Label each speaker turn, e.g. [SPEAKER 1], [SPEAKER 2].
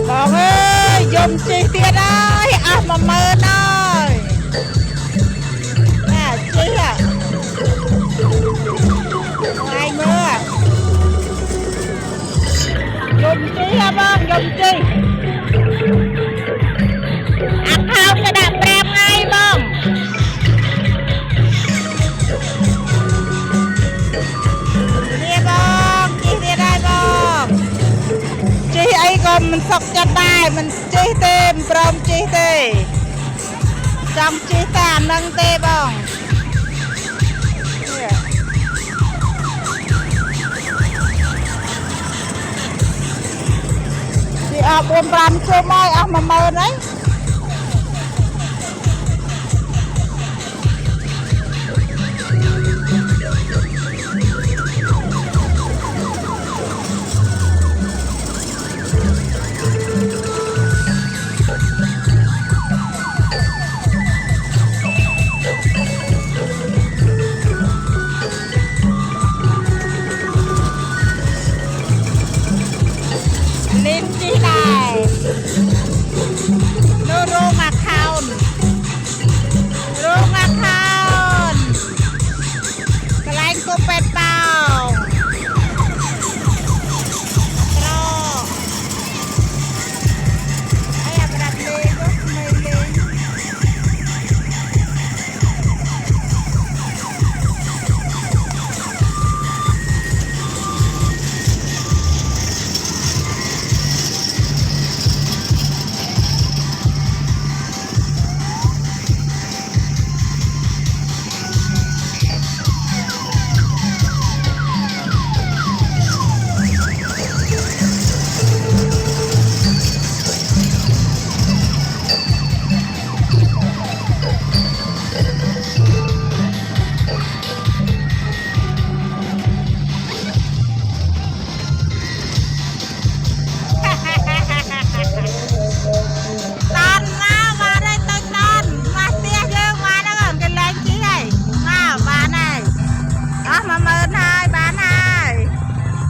[SPEAKER 1] Bong ơi dùng chi tiết ơi mà mơ ơi à chi à ngoài mưa dùng chi hả bong dùng chi ăn không cho đạp rem ngay bong kia bong chi tiết đây bong chi ấy còn mình sọc cho tay mình chi thêm prom chi tê trong chi ta nâng tê bong chị ở buôn bán xô môi mà mơ đấy lên chi này